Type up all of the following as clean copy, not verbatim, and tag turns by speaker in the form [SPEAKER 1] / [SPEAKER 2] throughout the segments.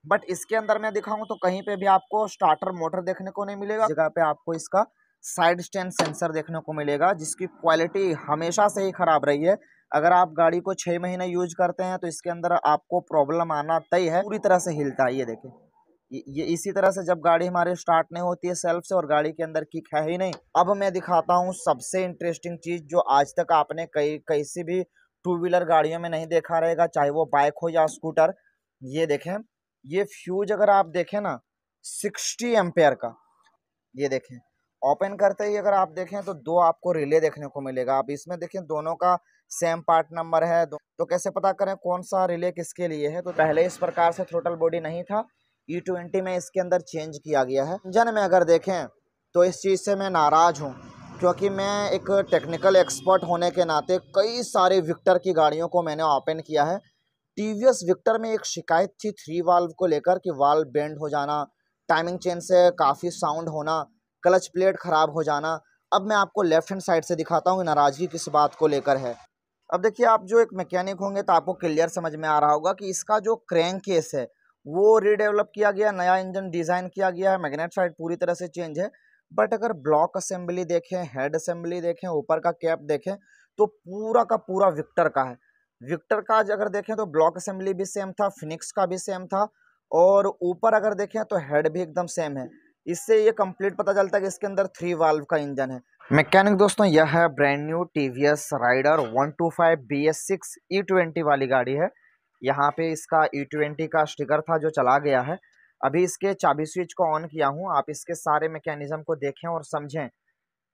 [SPEAKER 1] But इसके अंदर मैं दिखाऊं तो कहीं पे भी आपको स्टार्टर मोटर देखने को नहीं मिलेगा। जगह पे आपको इसका साइड स्टैंड सेंसर देखने को मिलेगा, जिसकी क्वालिटी हमेशा से ही खराब रही है। अगर आप गाड़ी को 6 महीने यूज करते हैं तो इसके अंदर आपको प्रॉब्लम आना तय है। पूरी तरह से हिलता है, ये देखें। ये इसी तरह से जब गाड़ी हमारी स्टार्ट नहीं होती है सेल्फ से और गाड़ी के अंदर किक है ही नहीं। अब मैं दिखाता हूँ सबसे इंटरेस्टिंग चीज जो आज तक आपने किसी भी टू व्हीलर गाड़ियों में नहीं देखा रहेगा, चाहे वो बाइक हो या स्कूटर। ये देखें, ये फ्यूज अगर आप देखें ना 60 एम्पेयर का, ये देखें। ओपन करते ही अगर आप देखें तो दो आपको रिले देखने को मिलेगा। आप इसमें देखें दोनों का सेम पार्ट नंबर है। तो कैसे पता करें कौन सा रिले किसके लिए है? तो पहले इस प्रकार से थ्रोटल बॉडी नहीं था, E20 में इसके अंदर चेंज किया गया है। इंजन में अगर देखें तो इस चीज़ से मैं नाराज़ हूँ, क्योंकि मैं एक टेक्निकल एक्सपर्ट होने के नाते कई सारे विक्टर की गाड़ियों को मैंने ओपन किया है। टीवीएस विक्टर में एक शिकायत थी 3 वाल्व को लेकर कि वाल्व बेंड हो जाना, टाइमिंग चेन से काफ़ी साउंड होना, क्लच प्लेट खराब हो जाना। अब मैं आपको लेफ्ट हैंड साइड से दिखाता हूँ नाराज़गी किस बात को लेकर है। अब देखिए, आप जो एक मैकेनिक होंगे तो आपको क्लियर समझ में आ रहा होगा कि इसका जो क्रैंक केस है वो रीडेवलप किया गया, नया इंजन डिज़ाइन किया गया है, मैग्नेट साइड पूरी तरह से चेंज है। बट अगर ब्लॉक असेंबली देखें, हेड असेंबली देखें, ऊपर का कैप देखें तो पूरा का पूरा विक्टर का है। विक्टर का अगर देखें तो ब्लॉक असेंबली भी सेम था, फिनिक्स का भी सेम था, और ऊपर अगर देखें तो हेड भी एकदम सेम है। इससे ये कंप्लीट पता चलता है कि इसके अंदर 3 वाल्व का इंजन है। मैकेनिक दोस्तों, यह है brand new TVS rider 125 BS6 E20 वाली गाड़ी है। यहाँ पे इसका E20 का स्टिकर था जो चला गया है। अभी इसके चाबी स्विच को ऑन किया हूँ, आप इसके सारे मैकेनिज्म को देखें और समझें।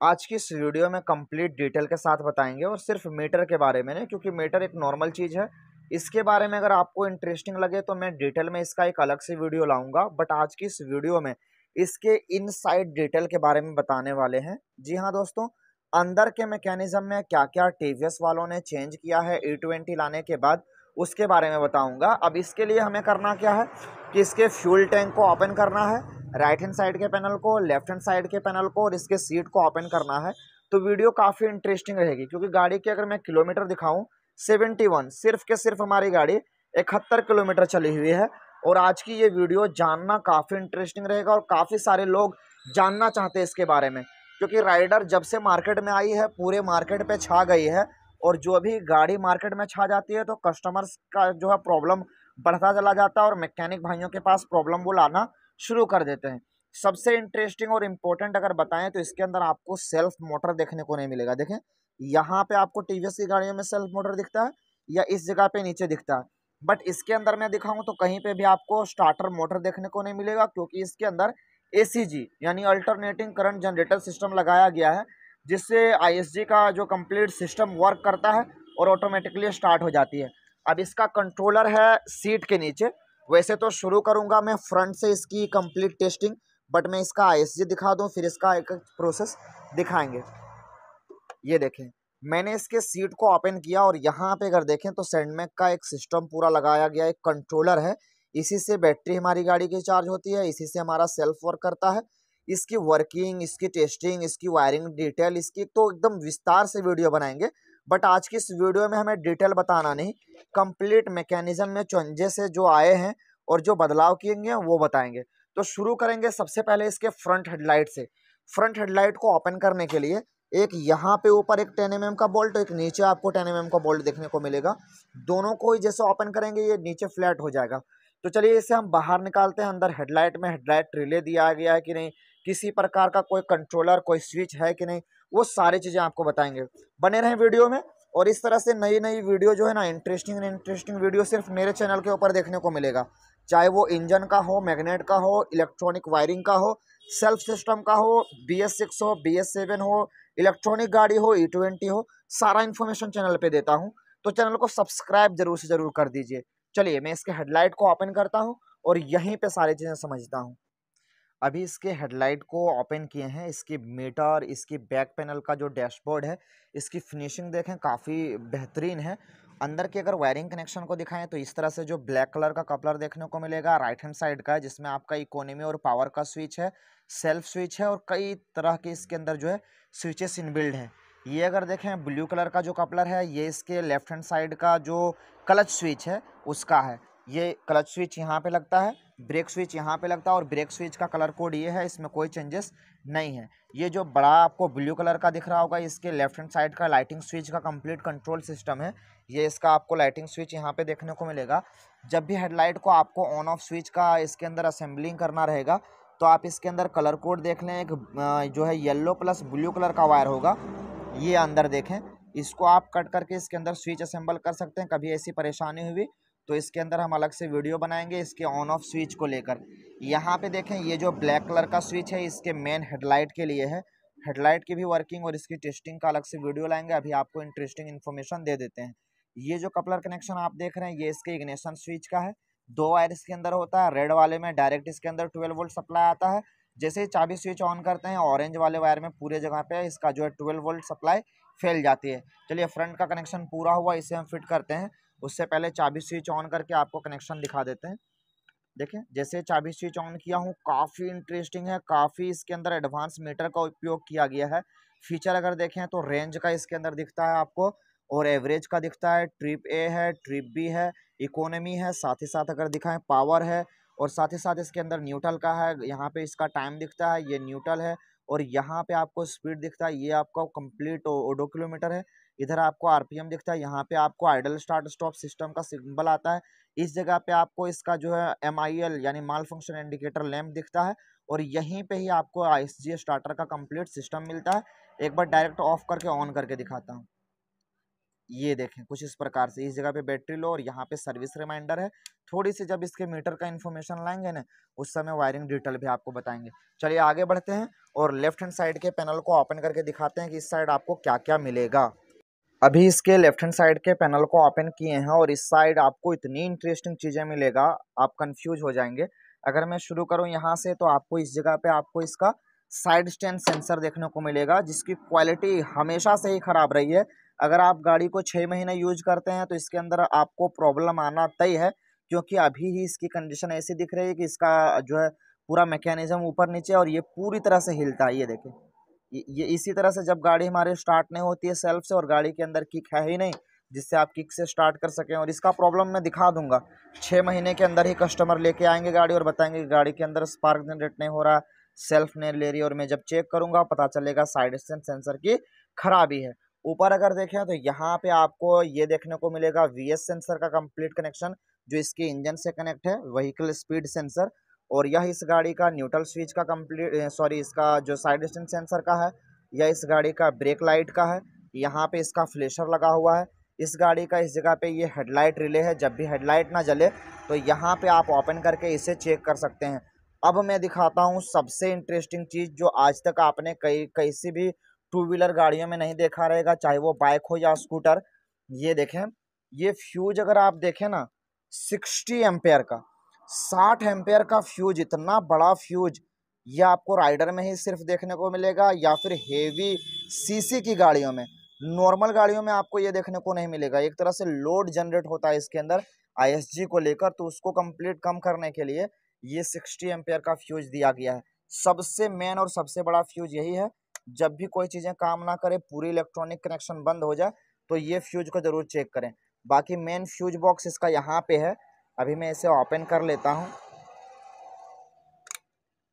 [SPEAKER 1] आज की इस वीडियो में कंप्लीट डिटेल के साथ बताएंगे, और सिर्फ मीटर के बारे में नहीं, क्योंकि मीटर एक नॉर्मल चीज़ है। इसके बारे में अगर आपको इंटरेस्टिंग लगे तो मैं डिटेल में इसका एक अलग से वीडियो लाऊंगा, बट आज की इस वीडियो में इसके इनसाइड डिटेल के बारे में बताने वाले हैं। जी हाँ दोस्तों, अंदर के मैकेनिज्म में क्या क्या टीवीएस वालों ने चेंज किया है E20 लाने के बाद, उसके बारे में बताऊंगा। अब इसके लिए हमें करना क्या है कि इसके फ्यूल टैंक को ओपन करना है, राइट हैंड साइड के पैनल को, लेफ्ट हैंड साइड के पैनल को, और इसके सीट को ओपन करना है। तो वीडियो काफ़ी इंटरेस्टिंग रहेगी, क्योंकि गाड़ी के अगर मैं किलोमीटर दिखाऊं 71, सिर्फ के सिर्फ हमारी गाड़ी 71 किलोमीटर चली हुई है। और आज की ये वीडियो जानना काफ़ी इंटरेस्टिंग रहेगा, और काफ़ी सारे लोग जानना चाहते हैं इसके बारे में, क्योंकि राइडर जब से मार्केट में आई है पूरे मार्केट पे छा गई है। और जो भी गाड़ी मार्केट में छा जाती है तो कस्टमर्स का जो है प्रॉब्लम बढ़ता चला जाता है, और मैकेनिक भाइयों के पास प्रॉब्लम वो लाना शुरू कर देते हैं। सबसे इंटरेस्टिंग और इम्पोर्टेंट अगर बताएं तो इसके अंदर आपको सेल्फ मोटर देखने को नहीं मिलेगा। देखें, यहाँ पे आपको टीवीएस की गाड़ियों में सेल्फ मोटर दिखता है या इस जगह पे नीचे दिखता है, बट इसके अंदर मैं दिखाऊं तो कहीं पे भी आपको स्टार्टर मोटर देखने को नहीं मिलेगा, क्योंकि इसके अंदर ACG यानी अल्टरनेटिंग करंट जनरेटर सिस्टम लगाया गया है, जिससे ISG का जो कंप्लीट सिस्टम वर्क करता है और ऑटोमेटिकली स्टार्ट हो जाती है। अब इसका कंट्रोलर है सीट के नीचे। वैसे तो शुरू करूंगा मैं फ्रंट से इसकी कंप्लीट टेस्टिंग, बट मैं इसका ISG दिखा दूं फिर इसका एक प्रोसेस दिखाएंगे। ये देखें, मैंने इसके सीट को ओपन किया और यहाँ पे अगर देखें तो सैंडमैग का एक सिस्टम पूरा लगाया गया, एक कंट्रोलर है। इसी से बैटरी हमारी गाड़ी की चार्ज होती है, इसी से हमारा सेल्फ वर्क करता है। इसकी वर्किंग, इसकी टेस्टिंग, इसकी वायरिंग डिटेल, इसकी तो एकदम विस्तार से वीडियो बनाएंगे। बट आज की इस वीडियो में हमें डिटेल बताना नहीं, कंप्लीट मैकेनिज्म में चेंजेस से जो आए हैं और जो बदलाव किए गए हैं वो बताएंगे। तो शुरू करेंगे सबसे पहले इसके फ्रंट हेडलाइट से। फ्रंट हेडलाइट को ओपन करने के लिए एक यहाँ पे ऊपर एक 10 mm का बोल्ट, एक नीचे आपको 10 mm का बोल्ट देखने को मिलेगा। दोनों को ही जैसे ओपन करेंगे ये नीचे फ्लैट हो जाएगा। तो चलिए इसे हम बाहर निकालते हैं। अंदर हेडलाइट में हेडलाइट रिले दिया गया है कि नहीं, किसी प्रकार का कोई कंट्रोलर, कोई स्विच है कि नहीं, वो सारी चीज़ें आपको बताएंगे। बने रहें वीडियो में। और इस तरह से नई नई वीडियो जो है ना, इंटरेस्टिंग वीडियो सिर्फ मेरे चैनल के ऊपर देखने को मिलेगा, चाहे वो इंजन का हो, मैग्नेट का हो, इलेक्ट्रॉनिक वायरिंग का हो, सेल्फ सिस्टम का हो, BS6 हो, BS7 हो, इलेक्ट्रॉनिक गाड़ी हो, E20 हो, सारा इन्फॉर्मेशन चैनल पे देता हूँ। तो चैनल को सब्सक्राइब जरूर से जरूर कर दीजिए। चलिए मैं इसके हेडलाइट को ओपन करता हूँ और यहीं पे सारी चीज़ें समझता हूँ। अभी इसके हेडलाइट को ओपन किए हैं। इसकी मीटर, इसकी बैक पैनल का जो डैशबोर्ड है, इसकी फिनिशिंग देखें काफ़ी बेहतरीन है। अंदर के अगर वायरिंग कनेक्शन को दिखाएं तो इस तरह से जो ब्लैक कलर का कपलर देखने को मिलेगा राइट हैंड साइड का है, जिसमें आपका इकोनॉमी और पावर का स्विच है, सेल्फ स्विच है, और कई तरह के इसके अंदर जो है स्विचेस इनबिल्ड हैं। ये अगर देखें ब्लू कलर का जो कपलर है, ये इसके लेफ्ट हैंड साइड का जो क्लच स्विच है उसका है। ये क्लच स्विच यहाँ पे लगता है, ब्रेक स्विच यहाँ पे लगता है और ब्रेक स्विच का कलर कोड ये है, इसमें कोई चेंजेस नहीं है। ये जो बड़ा आपको ब्लू कलर का दिख रहा होगा, इसके लेफ्ट हैंड साइड का लाइटिंग स्विच का कंप्लीट कंट्रोल सिस्टम है। ये इसका आपको लाइटिंग स्विच यहाँ पे देखने को मिलेगा। जब भी हेडलाइट को आपको ऑन ऑफ स्विच का इसके अंदर असेंबलिंग करना रहेगा तो आप इसके अंदर कलर कोड देख लें, एक जो है येलो प्लस ब्लू कलर का वायर होगा, ये अंदर देखें, इसको आप कट करके इसके अंदर स्विच असेंबल कर सकते हैं। कभी ऐसी परेशानी हुई तो इसके अंदर हम अलग से वीडियो बनाएंगे इसके ऑन ऑफ स्विच को लेकर। यहाँ पे देखें, ये जो ब्लैक कलर का स्विच है इसके मेन हेडलाइट के लिए है। हेडलाइट की भी वर्किंग और इसकी टेस्टिंग का अलग से वीडियो लाएंगे, अभी आपको इंटरेस्टिंग इन्फॉर्मेशन दे देते हैं। ये जो कपलर कनेक्शन आप देख रहे हैं ये इसके इग्निशन स्विच का है। 2 वायर इसके अंदर होता है। रेड वाले में डायरेक्ट इसके अंदर 12 वोल्ट सप्लाई आता है। जैसे ही चाबी स्विच ऑन करते हैं ऑरेंज वाले वायर में पूरे जगह पे इसका जो है 12 वोल्ट सप्लाई फैल जाती है। चलिए फ्रंट का कनेक्शन पूरा हुआ, इसे हम फिट करते हैं। उससे पहले चाबी स्विच ऑन करके आपको कनेक्शन दिखा देते हैं। देखें, जैसे चाबी स्विच ऑन किया हूँ, काफ़ी इंटरेस्टिंग है, काफ़ी इसके अंदर एडवांस मीटर का उपयोग किया गया है। फीचर अगर देखें तो रेंज का इसके अंदर दिखता है आपको और एवरेज का दिखता है, ट्रिप ए है, ट्रिप बी है, इकोनॉमी है, साथ ही साथ अगर दिखाएं पावर है और साथ ही साथ इसके अंदर न्यूट्रल का है। यहाँ पे इसका टाइम दिखता है, ये न्यूट्रल है और यहाँ पे आपको स्पीड दिखता है, ये आपका कंप्लीट ओडो किलोमीटर है। इधर आपको आरपीएम दिखता है, यहाँ पे आपको आइडल स्टार्ट स्टॉप सिस्टम का सिंबल आता है। इस जगह पे आपको इसका जो है MIL यानी माल फंक्शन इंडिकेटर लैंप दिखता है और यहीं पे ही आपको ISG स्टार्टर का कंप्लीट सिस्टम मिलता है। एक बार डायरेक्ट ऑफ करके ऑन करके दिखाता हूँ। ये देखें कुछ इस प्रकार से, इस जगह पे बैटरी लो और यहाँ पे सर्विस रिमाइंडर है। थोड़ी सी जब इसके मीटर का इन्फॉर्मेशन लाएंगे ना उस समय वायरिंग डिटेल भी आपको बताएंगे। चलिए आगे बढ़ते हैं और लेफ्ट हैंड साइड के पैनल को ओपन करके दिखाते हैं कि इस साइड आपको क्या क्या मिलेगा। अभी इसके लेफ्ट हैंड साइड के पैनल को ओपन किए हैं और इस साइड आपको इतनी इंटरेस्टिंग चीज़ें मिलेगा, आप कंफ्यूज हो जाएंगे। अगर मैं शुरू करूं यहाँ से तो आपको इस जगह पे आपको इसका साइड स्टैंड सेंसर देखने को मिलेगा, जिसकी क्वालिटी हमेशा से ही ख़राब रही है। अगर आप गाड़ी को 6 महीने यूज करते हैं तो इसके अंदर आपको प्रॉब्लम आना तय है, क्योंकि अभी ही इसकी कंडीशन ऐसी दिख रही है कि इसका जो है पूरा मैकेनिज्म ऊपर नीचे और ये पूरी तरह से हिलता है। ये देखें, ये इसी तरह से जब गाड़ी हमारी स्टार्ट नहीं होती है सेल्फ से और गाड़ी के अंदर किक है ही नहीं जिससे आप किक से स्टार्ट कर सकें, और इसका प्रॉब्लम मैं दिखा दूंगा। 6 महीने के अंदर ही कस्टमर लेके आएंगे गाड़ी और बताएंगे कि गाड़ी के अंदर स्पार्क जनरेट नहीं हो रहा, सेल्फ नहीं ले रही, और मैं जब चेक करूंगा पता चलेगा साइड स्टैंड सेंसर की खराबी है। ऊपर अगर देखें तो यहाँ पे आपको ये देखने को मिलेगा VS सेंसर का कंप्लीट कनेक्शन, जो इसके इंजन से कनेक्ट है, व्हीकल स्पीड सेंसर। और यह इस गाड़ी का न्यूट्रल स्विच का कंप्लीट सॉरी इसका जो साइड स्टैंड सेंसर का है, यह इस गाड़ी का ब्रेक लाइट का है। यहाँ पे इसका फ्लैशर लगा हुआ है। इस गाड़ी का इस जगह पे ये हेडलाइट रिले है, जब भी हेडलाइट ना जले तो यहाँ पे आप ओपन करके इसे चेक कर सकते हैं। अब मैं दिखाता हूँ सबसे इंटरेस्टिंग चीज़ जो आज तक आपने किसी भी टू व्हीलर गाड़ियों में नहीं देखा रहेगा, चाहे वो बाइक हो या स्कूटर। ये देखें, ये फ्यूज अगर आप देखें ना 60 एम्पेयर का, 60 एम्पेयर का फ्यूज, इतना बड़ा फ्यूज ये आपको राइडर में ही सिर्फ देखने को मिलेगा या फिर हेवी सीसी की गाड़ियों में। नॉर्मल गाड़ियों में आपको ये देखने को नहीं मिलेगा। एक तरह से लोड जनरेट होता है इसके अंदर ISG को लेकर, तो उसको कंप्लीट कम करने के लिए ये 60 एम्पेयर का फ्यूज दिया गया है। सबसे मेन और सबसे बड़ा फ्यूज यही है, जब भी कोई चीज़ें काम ना करे, पूरी इलेक्ट्रॉनिक कनेक्शन बंद हो जाए तो ये फ्यूज को ज़रूर चेक करें। बाकी मेन फ्यूज बॉक्स इसका यहाँ पे है, अभी मैं इसे ओपन कर लेता हूँ।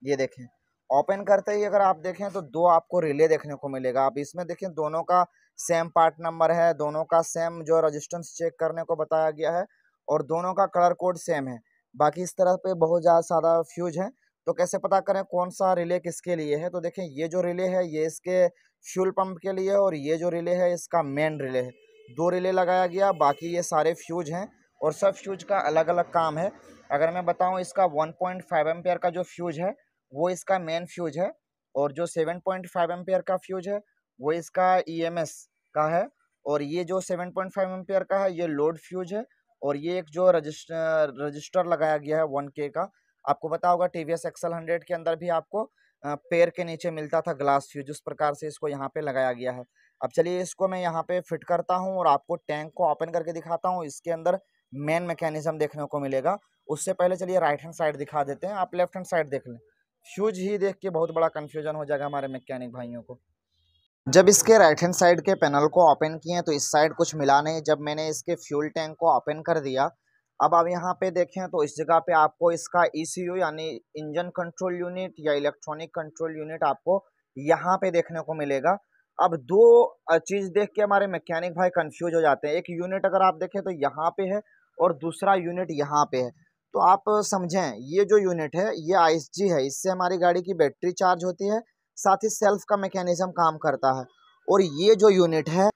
[SPEAKER 1] ये देखें, ओपन करते ही अगर आप देखें तो 2 आपको रिले देखने को मिलेगा। आप इसमें देखें दोनों का सेम पार्ट नंबर है, दोनों का सेम जो रजिस्टेंस चेक करने को बताया गया है और दोनों का कलर कोड सेम है। बाकी इस तरह पे बहुत ज़्यादा सारा फ्यूज है, तो कैसे पता करें कौन सा रिले किसके लिए है। तो देखें, ये जो रिले है ये इसके फ्यूल पंप के लिए और ये जो रिले है इसका मेन रिले है। 2 रिले लगाया गया, बाकी ये सारे फ्यूज हैं और सब फ्यूज का अलग अलग काम है। अगर मैं बताऊँ, इसका 1.5 एम्पेयर का जो फ्यूज है वो इसका मेन फ्यूज है और जो 7.5 एम्पेयर का फ्यूज है वो इसका EMS का है, और ये जो 7.5 एम्पेयर का है ये लोड फ्यूज है। और ये एक जो रजिस्टर लगाया गया है 1K का, आपको पता होगा TVS XL 100 के अंदर भी आपको पैर के नीचे मिलता था ग्लास फ्यूज, उस प्रकार से इसको यहाँ पे लगाया गया है। अब चलिए इसको मैं यहाँ पे फिट करता हूँ और आपको टैंक को ओपन करके दिखाता हूँ। इसके अंदर मेन मैकेनिज्म देखने को मिलेगा। उससे पहले चलिए राइट हैंड साइड दिखा देते हैं, आप लेफ्ट हैंड साइड देख लें। फ्यूज ही देख के बहुत बड़ा कंफ्यूजन हो जाएगा हमारे मैकेनिक भाइयों को। जब इसके राइट हैंड साइड के पैनल को ओपन किए तो इस साइड कुछ मिला नहीं। जब मैंने इसके फ्यूल टैंक को ओपन कर दिया अब आप यहाँ पे देखें तो इस जगह पे आपको इसका ECU यानी इंजन कंट्रोल यूनिट या इलेक्ट्रॉनिक कंट्रोल यूनिट आपको यहाँ पे देखने को मिलेगा। अब दो चीज देख के हमारे मैकेनिक भाई कंफ्यूज हो जाते हैं। एक यूनिट अगर आप देखें तो यहाँ पे है और दूसरा यूनिट यहाँ पे है। तो आप समझें ये जो यूनिट है ये ISG है, इससे हमारी गाड़ी की बैटरी चार्ज होती है, साथ ही सेल्फ का मैकेनिज्म काम करता है। और ये जो यूनिट है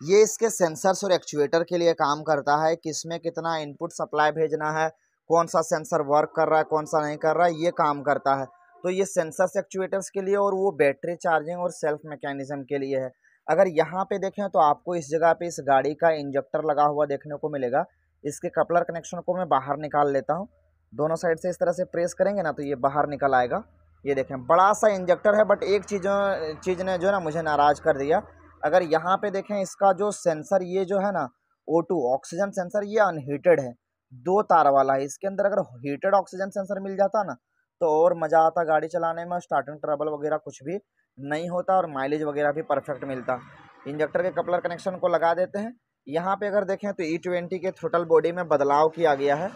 [SPEAKER 1] ये इसके सेंसर्स और एक्चुएटर के लिए काम करता है, किसमें कितना इनपुट सप्लाई भेजना है, कौन सा सेंसर वर्क कर रहा है कौन सा नहीं कर रहा है, ये काम करता है। तो ये सेंसर्स एक्चुएटर्स के लिए और वो बैटरी चार्जिंग और सेल्फ मैकेनिज्म के लिए है। अगर यहाँ पे देखें तो आपको इस जगह पे इस गाड़ी का इंजेक्टर लगा हुआ देखने को मिलेगा। इसके कपलर कनेक्शन को मैं बाहर निकाल लेता हूँ। दोनों साइड से इस तरह से प्रेस करेंगे ना तो ये बाहर निकल आएगा। ये देखें बड़ा सा इंजेक्टर है, बट एक चीज़ ने जो है ना मुझे नाराज़ कर दिया। अगर यहाँ पे देखें इसका जो सेंसर ये जो है ना O2 ऑक्सीजन सेंसर, ये अनहीटेड है, 2 तार वाला है। इसके अंदर अगर हीटेड ऑक्सीजन सेंसर मिल जाता ना तो और मज़ा आता गाड़ी चलाने में, स्टार्टिंग ट्रबल वगैरह कुछ भी नहीं होता और माइलेज वगैरह भी परफेक्ट मिलता। इंजेक्टर के कपलर कनेक्शन को लगा देते हैं। यहाँ पे अगर देखें तो E20 के थ्रोटल बॉडी में बदलाव किया गया है।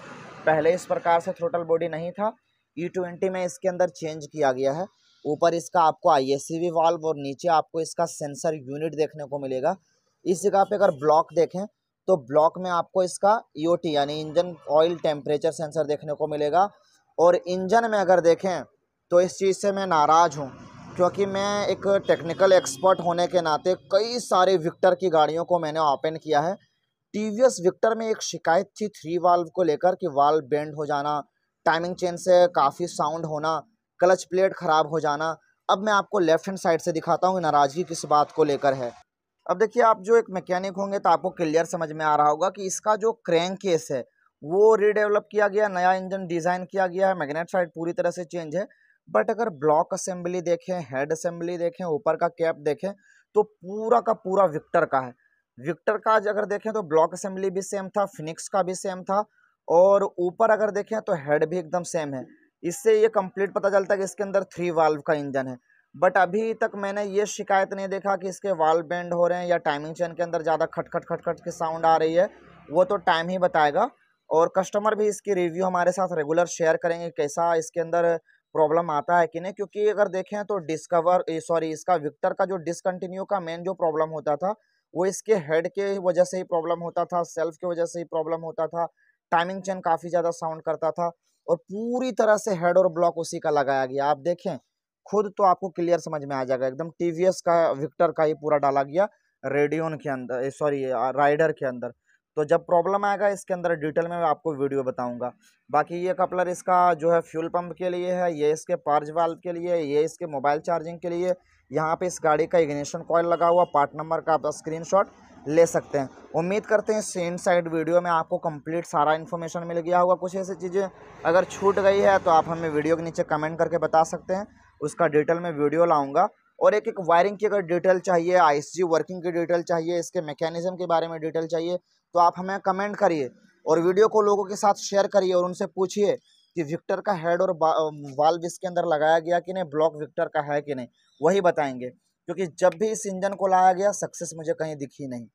[SPEAKER 1] पहले इस प्रकार से थ्रोटल बॉडी नहीं था, E20 में इसके अंदर चेंज किया गया है। ऊपर इसका आपको ISCV वाल्व और नीचे आपको इसका सेंसर यूनिट देखने को मिलेगा। इस जगह पे अगर ब्लॉक देखें तो ब्लॉक में आपको इसका EOT यानी इंजन ऑयल टेम्परेचर सेंसर देखने को मिलेगा। और इंजन में अगर देखें तो इस चीज़ से मैं नाराज़ हूँ, क्योंकि मैं एक टेक्निकल एक्सपर्ट होने के नाते कई सारे विक्टर की गाड़ियों को मैंने ओपन किया है। TVS विक्टर में एक शिकायत थी 3 वाल्व को लेकर कि वाल्व बेंड हो जाना, टाइमिंग चेन से काफ़ी साउंड होना, क्लच प्लेट ख़राब हो जाना। अब मैं आपको लेफ्ट हैंड साइड से दिखाता हूँ नाराज़गी किस बात को लेकर है। अब देखिए आप जो एक मैकेनिक होंगे तो आपको क्लियर समझ में आ रहा होगा कि इसका जो क्रैंक केस है वो रीडेवलप किया गया, नया इंजन डिज़ाइन किया गया है, मैग्नेट साइड पूरी तरह से चेंज है। बट अगर ब्लॉक असेंबली देखें, हेड असेंबली देखें, ऊपर का कैप देखें तो पूरा का पूरा विक्टर का है। विक्टर का अगर देखें तो ब्लॉक असेंबली भी सेम था, फिनिक्स का भी सेम था, और ऊपर अगर देखें तो हेड भी एकदम सेम है। इससे ये कंप्लीट पता चलता है कि इसके अंदर 3 वाल्व का इंजन है। बट अभी तक मैंने ये शिकायत नहीं देखा कि इसके वाल्व बेंड हो रहे हैं या टाइमिंग चेन के अंदर ज़्यादा खट खट खट खट की साउंड आ रही है। वो तो टाइम ही बताएगा। और कस्टमर भी इसकी रिव्यू हमारे साथ रेगुलर शेयर करेंगे कैसा इसके अंदर प्रॉब्लम आता है कि नहीं। क्योंकि अगर देखें तो इसका विक्टर का जो डिसकंटिन्यू का मेन जो प्रॉब्लम होता था वो इसके हेड के वजह से ही प्रॉब्लम होता था, सेल्फ की वजह से ही प्रॉब्लम होता था, टाइमिंग चेन काफ़ी ज़्यादा साउंड करता था, और पूरी तरह से हेड और ब्लॉक उसी का लगाया गया। आप देखें खुद तो आपको क्लियर समझ में आ जाएगा, एकदम TVS का विक्टर का ही पूरा डाला गया रेडियन के अंदर, राइडर के अंदर। तो जब प्रॉब्लम आएगा इसके अंदर डिटेल में मैं आपको वीडियो बताऊंगा। बाकी ये कपलर इसका जो है फ्यूल पंप के लिए है, ये इसके पर्ज वाल्व के लिए, ये इसके मोबाइल चार्जिंग के लिए। यहाँ पे इस गाड़ी का इग्निशन कॉइल लगा हुआ, पार्ट नंबर का आप स्क्रीनशॉट ले सकते हैं। उम्मीद करते हैं सेम साइड वीडियो में आपको कंप्लीट सारा इन्फॉर्मेशन मिल गया होगा। कुछ ऐसी चीज़ें अगर छूट गई है तो आप हमें वीडियो के नीचे कमेंट करके बता सकते हैं, उसका डिटेल में वीडियो लाऊंगा। और एक वायरिंग की अगर डिटेल चाहिए, ISG वर्किंग की डिटेल चाहिए, इसके मैकेनिज्म के बारे में डिटेल चाहिए तो आप हमें कमेंट करिए और वीडियो को लोगों के साथ शेयर करिए और उनसे पूछिए कि विक्टर का हेड और वाल्व इसके अंदर लगाया गया कि नहीं, ब्लॉक विक्टर का है कि नहीं, वही बताएंगे। क्योंकि जब भी इस इंजन को लाया गया सक्सेस मुझे कहीं दिखी नहीं।